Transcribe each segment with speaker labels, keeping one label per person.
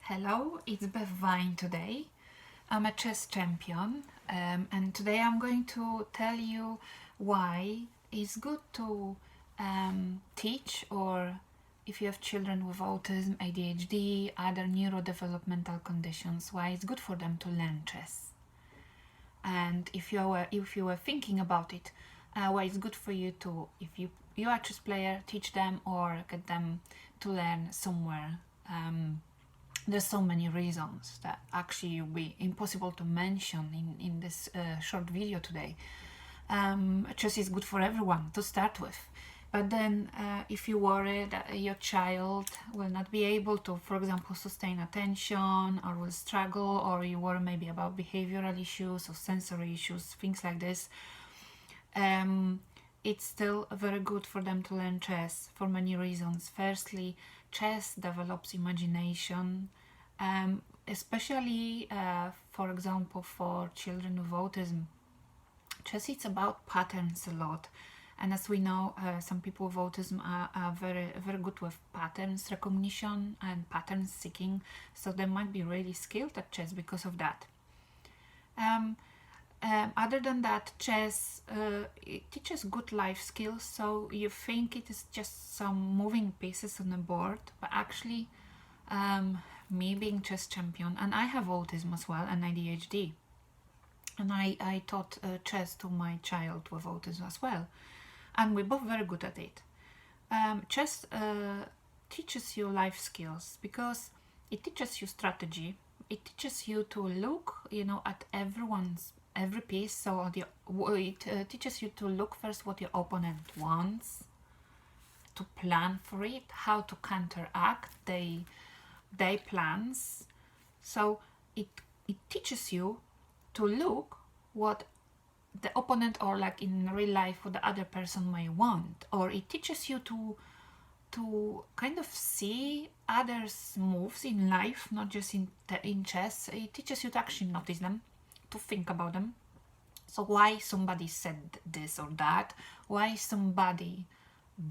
Speaker 1: Hello, it's Beth today. I'm a chess champion, and today I'm going to tell you why it's good to teach, or if you have children with autism, ADHD, other neurodevelopmental conditions, why it's good for them to learn chess. And if you were thinking about it, why it's good for you to, if you are a chess player, teach them or get them to learn somewhere. There's so many reasons that actually will be impossible to mention in this short video today. Chess is good for everyone to start with. But then if you worry that your child will not be able to, for example, sustain attention or will struggle, or you worry maybe about behavioral issues or sensory issues, things like this, it's still very good for them to learn chess for many reasons. Firstly, chess develops imagination, especially, for example, for children with autism. Chess is about patterns a lot. And as we know, some people with autism are very, very good with patterns recognition and pattern seeking. So they might be really skilled at chess because of that. Other than that, chess it teaches good life skills. So you think it is just some moving pieces on a board, but actually, me being chess champion, and I have autism as well and ADHD, and I taught chess to my child with autism as well, and we're both very good at it. Chess teaches you life skills because it teaches you strategy. It teaches you to look, at every piece. So it teaches you to look first what your opponent wants, to plan for it, how to counteract their plans. So it teaches you to look what the opponent, or like in real life, what the other person may want, or it teaches you to kind of see others' moves in life, not just in chess. It teaches you to actually notice them, to think about them. So why somebody said this or that, why somebody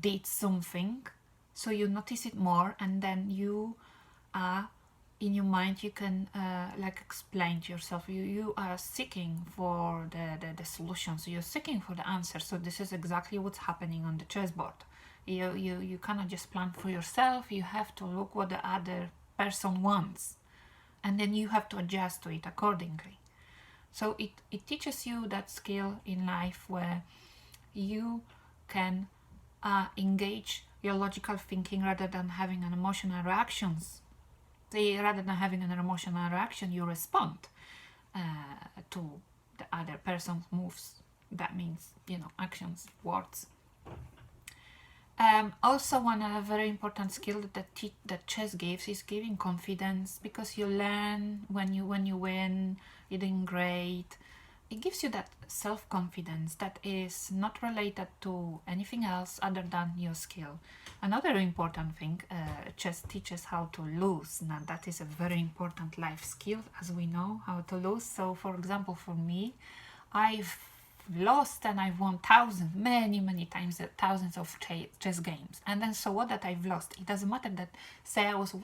Speaker 1: did something, so you notice it more, and then you in your mind you can explain to yourself. You are seeking for the solutions. You're seeking for the answer. So this is exactly what's happening on the chessboard. You cannot just plan for yourself. You have to look what the other person wants, and then you have to adjust to it accordingly. So it teaches you that skill in life where you can engage your logical thinking rather than having an emotional reactions. Rather than having an emotional reaction, you respond to the other person's moves. That means, actions, words. Also, one very important skill that chess gives is giving confidence, because you learn when you win, you're doing great. It gives you that self-confidence that is not related to anything else other than your skill. Another important thing, chess teaches how to lose. Now that is a very important life skill, as we know, how to lose. So for example, for me, I've lost and I've won many times, thousands of chess games. And then so what that I've lost, it doesn't matter that, say I was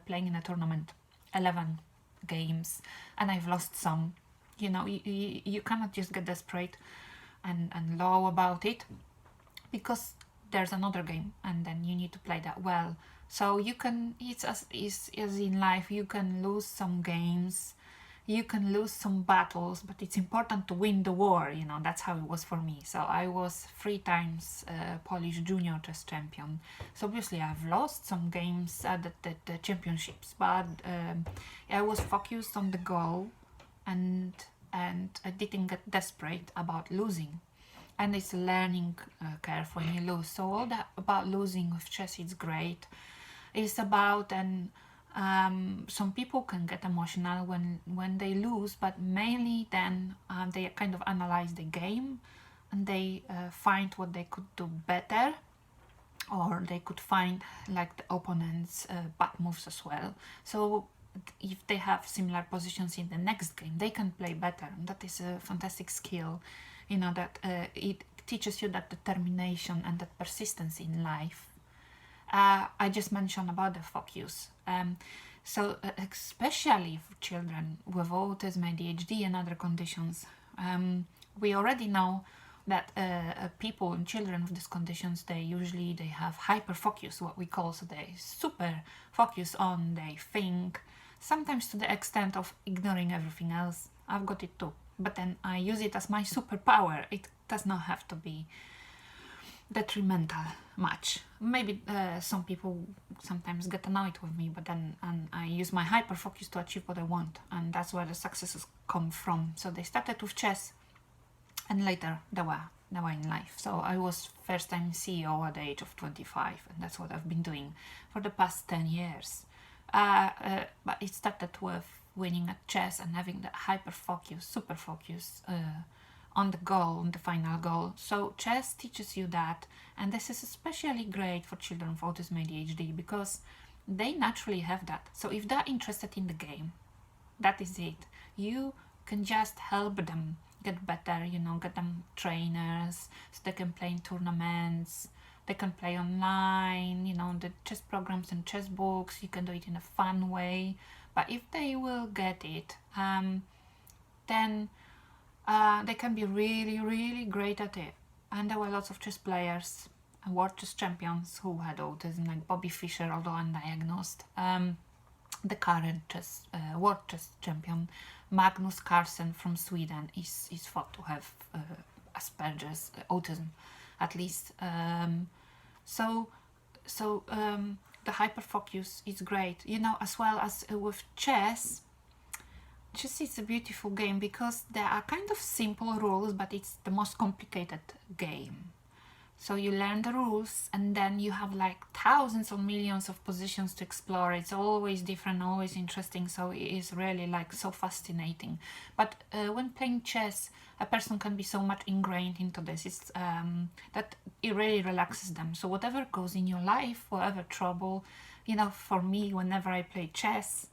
Speaker 1: playing in a tournament, 11 games, and I've lost some. You cannot just get desperate and low about it, because there's another game and then you need to play that well. So you can, it's as in life, you can lose some games, you can lose some battles, but it's important to win the war. That's how it was for me. So I was 3 times Polish junior chess champion. So obviously I've lost some games at the championships, but I was focused on the goal, and I didn't get desperate about losing. And it's a learning curve when you lose. So all that about losing with chess is great. It's about, and some people can get emotional when they lose, but mainly then they kind of analyze the game, and they find what they could do better, or they could find like the opponent's bad moves as well. So if they have similar positions in the next game, they can play better. And that is a fantastic skill, that it teaches you that determination and that persistence in life. I just mentioned about the focus. So especially for children with autism, ADHD and other conditions, we already know that people and children with these conditions, they have hyper focus, what we call, so they super focus on, they think, sometimes to the extent of ignoring everything else. I've got it too, but then I use it as my superpower. It does not have to be detrimental much. Maybe some people sometimes get annoyed with me, but then I use my hyper focus to achieve what I want, and that's where the successes come from. So they started with chess, and later they were in life. So I was first time CEO at the age of 25, and that's what I've been doing for the past 10 years. But it started with winning at chess and having the hyper focus, super focus on the goal, on the final goal. So chess teaches you that, and this is especially great for children with autism, ADHD, because they naturally have that. So if they're interested in the game, that is it. You can just help them get better, get them trainers, so they can play in tournaments, they can play online, the chess programs and chess books, you can do it in a fun way. But if they will get it, then they can be really, really great at it. And there were lots of chess players, world chess champions who had autism, like Bobby Fischer, although undiagnosed. The current world chess champion, Magnus Carlsen from Sweden, is thought to have Asperger's, autism, at least. So the hyperfocus is great, as well as with chess. Chess is a beautiful game because there are kind of simple rules, but it's the most complicated game. So you learn the rules, and then you have like thousands or millions of positions to explore. It's always different, always interesting, so it is really like so fascinating. But when playing chess, a person can be so much ingrained into this, it's that it really relaxes them. So whatever goes in your life, whatever trouble, for me, whenever I play chess,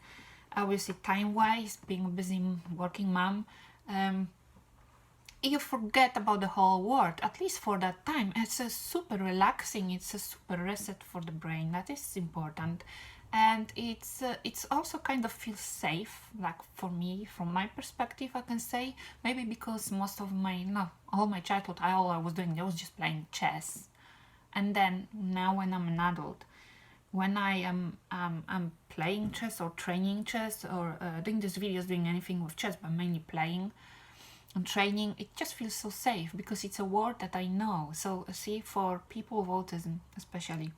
Speaker 1: obviously time-wise, being a busy working mom, you forget about the whole world, at least for that time. It's a super relaxing, it's a super reset for the brain. That is important. And it's also kind of feels safe, like for me, from my perspective, I can say, maybe because all my childhood, all I was doing, I was just playing chess. And then now when I'm an adult, when I am I'm playing chess or training chess or doing these videos, doing anything with chess, but mainly playing and training, it just feels so safe because it's a word that I know. So see, for people with autism especially,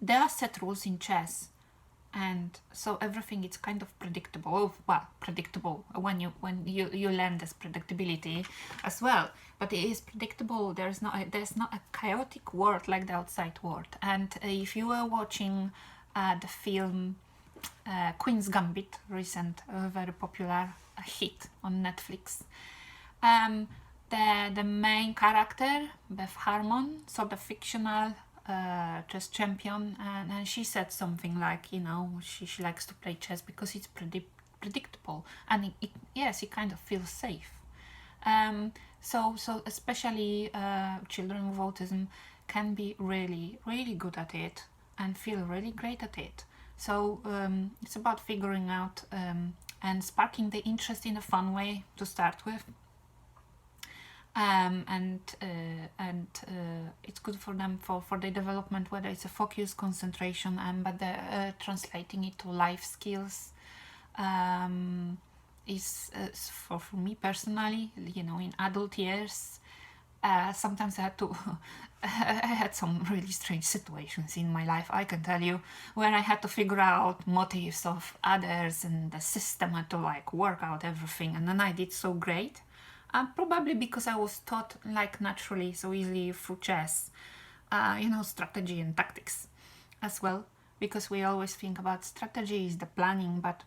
Speaker 1: there are set rules in chess, and so everything is kind of predictable. Well, predictable when you learn this predictability as well, but it is predictable. There's not a chaotic world like the outside world. And if you were watching the film Queen's Gambit, recent very popular hit on Netflix, the main character, Beth Harmon, so the fictional chess champion, and she said something like, she likes to play chess because it's predictable, and it kind of feels safe. So especially children with autism can be really, really good at it and feel really great at it. So it's about figuring out and sparking the interest in a fun way to start with. And it's good for them for their development, whether it's a focus, concentration, but translating it to life skills is for me personally, in adult years, sometimes I had to I had some really strange situations in my life, I can tell you, where I had to figure out motives of others, and the system had to work out everything, and then I did so great. Probably because I was taught naturally, so easily through chess, strategy and tactics as well, because we always think about strategy is the planning, but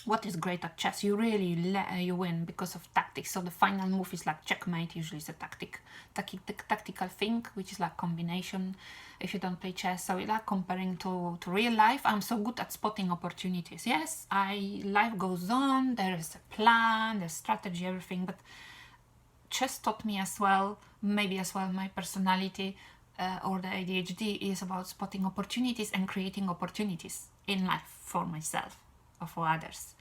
Speaker 1: what is great at chess, you really you win because of tactics. So the final move is like checkmate, usually is a tactical thing, which is like combination if you don't play chess. So comparing to real life, I'm so good at spotting opportunities. Yes, life goes on, there is a plan, there's strategy, everything, but chess taught me as well, maybe as well my personality, or the ADHD is about spotting opportunities and creating opportunities in life for myself or for others.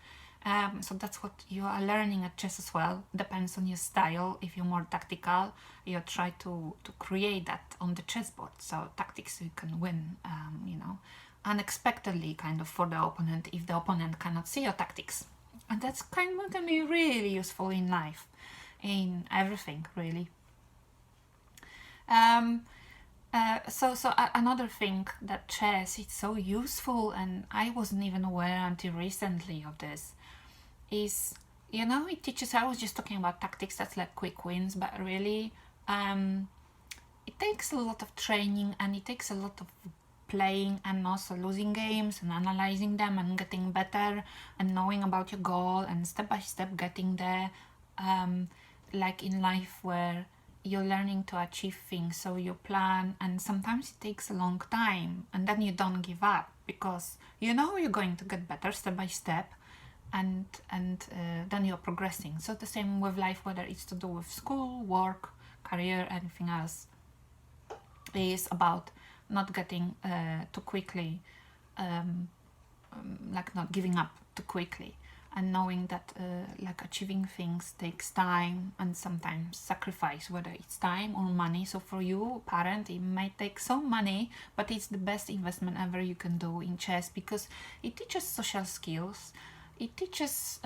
Speaker 1: So that's what you are learning at chess as well. Depends on your style. If you're more tactical, you try to create that on the chessboard. So tactics, you can win, unexpectedly kind of for the opponent if the opponent cannot see your tactics. And that's kind of can be really useful in life, in everything really. Another thing that chess is so useful, and I wasn't even aware until recently of this, is it teaches. I was just talking about tactics, that's like quick wins, but really it takes a lot of training, and it takes a lot of playing and also losing games and analyzing them and getting better and knowing about your goal and step by step getting there, like in life where you're learning to achieve things, so you plan, and sometimes it takes a long time, and then you don't give up because you're going to get better step by step, and then you're progressing. So the same with life, whether it's to do with school, work, career, anything else, is about not getting too quickly, like not giving up too quickly, and knowing that like achieving things takes time and sometimes sacrifice, whether it's time or money. So for you, parent, it might take some money, but it's the best investment ever you can do in chess, because it teaches social skills, it teaches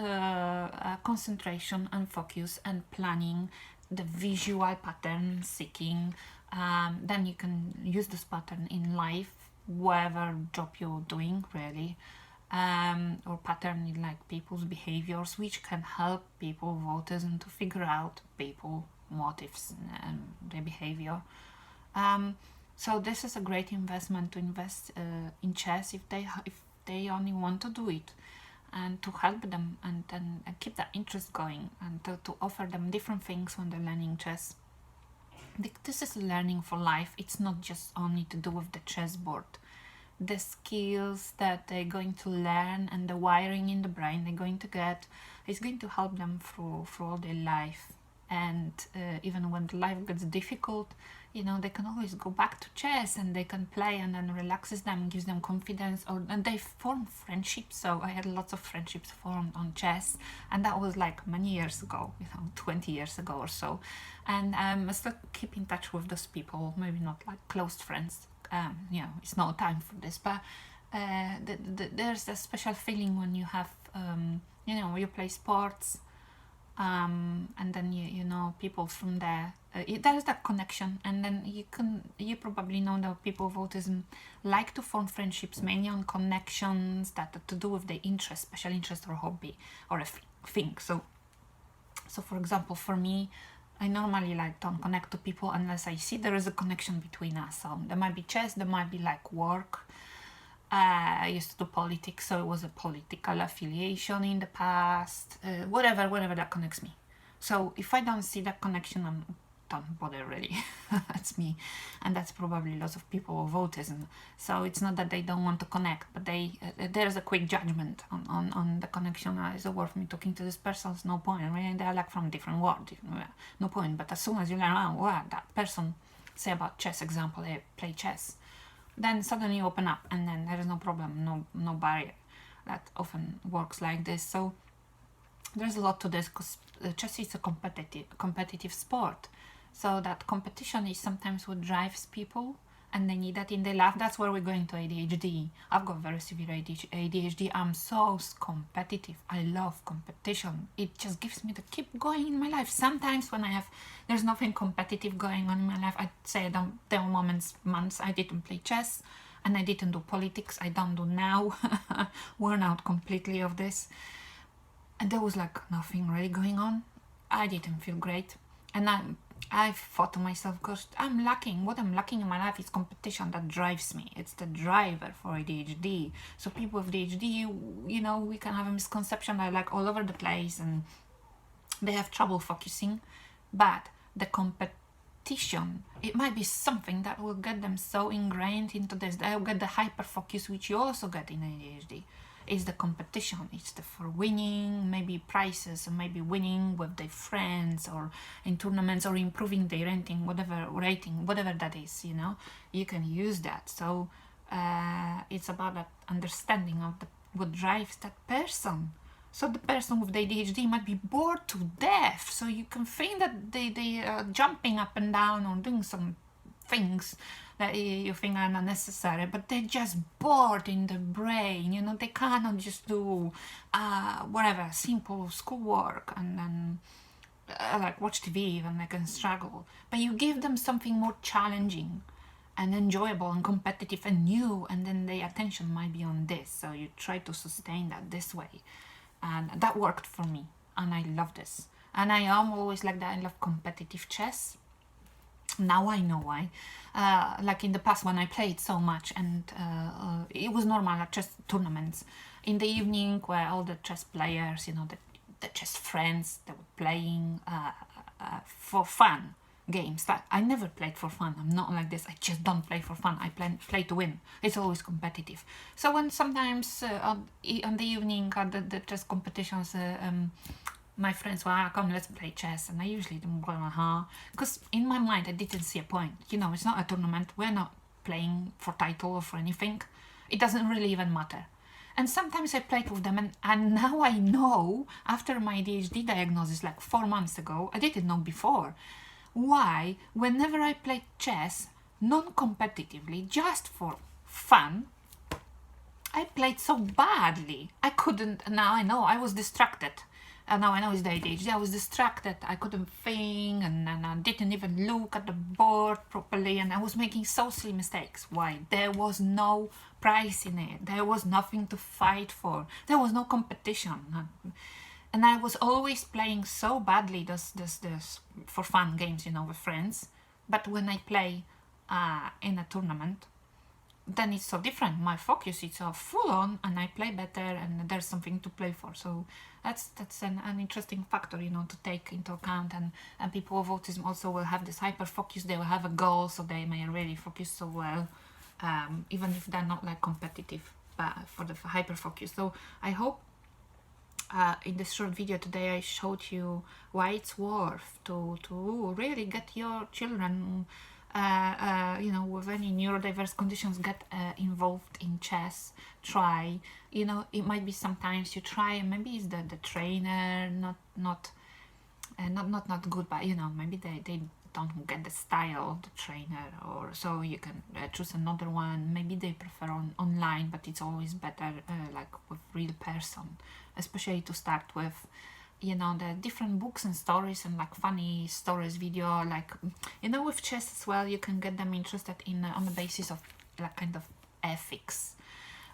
Speaker 1: concentration and focus and planning, the visual pattern seeking. Then you can use this pattern in life, whatever job you're doing really, or pattern in like people's behaviors, which can help people with autism to figure out people motives and their behavior. So this is a great investment to invest in chess if they only want to do it, and to help them and keep that interest going, and to offer them different things when they're learning chess. This is learning for life. It's not just only to do with the chessboard. The skills that they're going to learn and the wiring in the brain they're going to get is going to help them through all their life. And even when life gets difficult, they can always go back to chess and they can play, and then relaxes them, gives them confidence, and they form friendships. So I had lots of friendships formed on chess, and that was like many years ago, 20 years ago or so. And I still keep in touch with those people, maybe not like close friends. It's no time for this, but there's a special feeling when you have, you play sports, and then you know people from there. There's that connection, and then you probably know that people with autism like to form friendships mainly on connections that are to do with their interest, special interest or hobby or a thing. So for example, for me, I normally don't connect to people unless I see there is a connection between us. So there might be chess, there might be like work. I used to do politics, so it was a political affiliation in the past. Whatever that connects me. So if I don't see that connection, I don't bother really. That's me, and that's probably lots of people with autism. So it's not that they don't want to connect, but there's a quick judgment on the connection. Is it worth me talking to this person? It's no point. Really, they're like from different world. No point. But as soon as you learn, what that person say about chess, example, they play chess, then suddenly you open up, and then there is no problem, no barrier. That often works like this. So there's a lot to this, because chess is a competitive sport. So that competition is sometimes what drives people, and they need that in their life. That's where we're going to ADHD. I've got very severe ADHD. I'm so competitive. I love competition. It just gives me to keep going in my life. Sometimes when there's nothing competitive going on in my life, I'd say there were months I didn't play chess, and I didn't do politics. I don't do now. Worn out completely of this. And there was nothing really going on. I didn't feel great. And I thought to myself, gosh, what I'm lacking in my life is competition. That drives me. It's the driver for ADHD. So people with ADHD, we can have a misconception they're all over the place and they have trouble focusing. But the competition, it might be something that will get them so ingrained into this. They'll get the hyper focus, which you also get in ADHD. It's the competition. It's the for winning, maybe prizes, or maybe winning with their friends, or in tournaments, or improving their rating, whatever that is. You know, you can use that. So it's about that understanding of what drives that person. So the person with the ADHD might be bored to death. So you can think that they are jumping up and down or doing some things that you think are unnecessary, but they're just bored in the brain. You know, they cannot just do whatever simple schoolwork and then like watch TV, and they can struggle. But you give them something more challenging and enjoyable and competitive and new, and then their attention might be on this. So you try to sustain that this way, and that worked for me, and I love this. And I am always like that. I love competitive chess. Now I know why. Like in the past when I played so much, and it was normal at chess tournaments in the evening, where all the chess players, you know, the chess friends, they were playing for fun games. That I never played for fun. I'm not like this. I just don't play for fun. I play to win. It's always competitive. So when sometimes on the evening at the chess competitions, my friends were, come, let's play chess. And I usually don't go, because in my mind I didn't see a point. You know, it's not a tournament. We're not playing for title or for anything. It doesn't really even matter. And sometimes I played with them, and now I know, after my ADHD diagnosis like 4 months ago, I didn't know before, why whenever I played chess non-competitively, just for fun, I played so badly. I couldn't. Now I know I was distracted. Now I know it's the ADHD. I was distracted. I couldn't think, and I didn't even look at the board properly, and I was making so silly mistakes. Why? There was no prize in it. There was nothing to fight for. There was no competition. And I was always playing so badly this for fun games, you know, with friends. But when I play in a tournament, then it's so different. My focus is full on, and I play better, and there's something to play for. So that's an interesting factor, you know, to take into account. And people with autism also will have this hyper focus. They will have a goal, so they may really focus so well, even if they're not like competitive, but for the hyper focus. So I hope in this short video today I showed you why it's worth to really get your children, you know, with any neurodiverse conditions, get involved in chess. Try, you know, it might be sometimes you try, maybe it's the trainer not good, but you know, maybe they don't get the style of the trainer, or so you can choose another one. Maybe they prefer online, but it's always better like with real person, especially to start with. You know, the different books and stories, and like funny stories video, like, you know, with chess as well, you can get them interested in on the basis of like kind of ethics,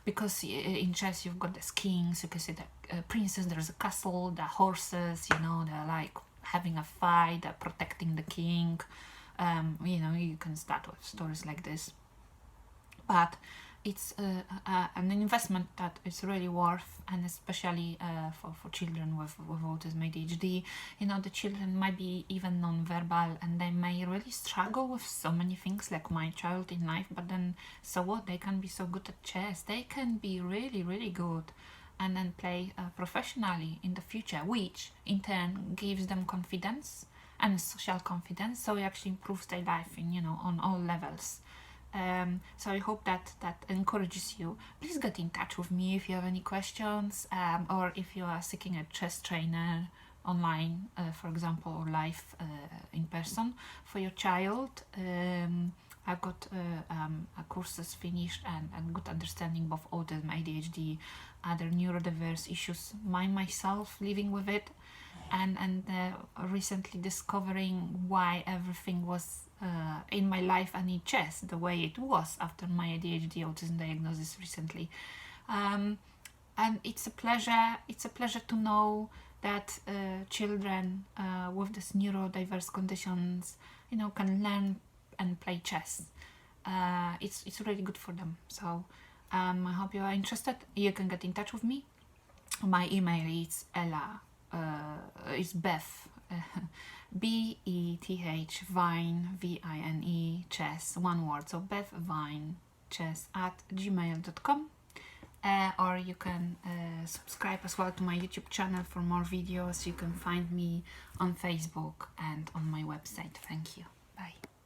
Speaker 1: because in chess you've got the kings, you can see the princess, there's a castle, the horses, you know, they're like having a fight, they're protecting the king. You know, you can start with stories like this, but it's an investment that is really worth, and especially for children with autism, ADHD. You know, the children might be even non-verbal, and they may really struggle with so many things, like my child in life, but then so what? They can be so good at chess. They can be really, really good, and then play professionally in the future, which in turn gives them confidence and social confidence, so it actually improves their life in, you know, on all levels. So I hope that encourages you. Please get in touch with me if you have any questions, or if you are seeking a chess trainer online, for example, or live in person for your child. I've got courses finished and good understanding of autism, ADHD, other neurodiverse issues, myself living with it, and recently discovering why everything was in my life and in chess the way it was after my ADHD autism diagnosis recently. And it's a pleasure to know that children with these neurodiverse conditions, you know, can learn and play chess. It's really good for them. So I hope you are interested. You can get in touch with me. My email is is Beth, Beth Vine, Vine, chess, one word, so Beth Vine chess @gmail.com. or you can subscribe as well to my YouTube channel for more videos. You can find me on Facebook and on my website. Thank you.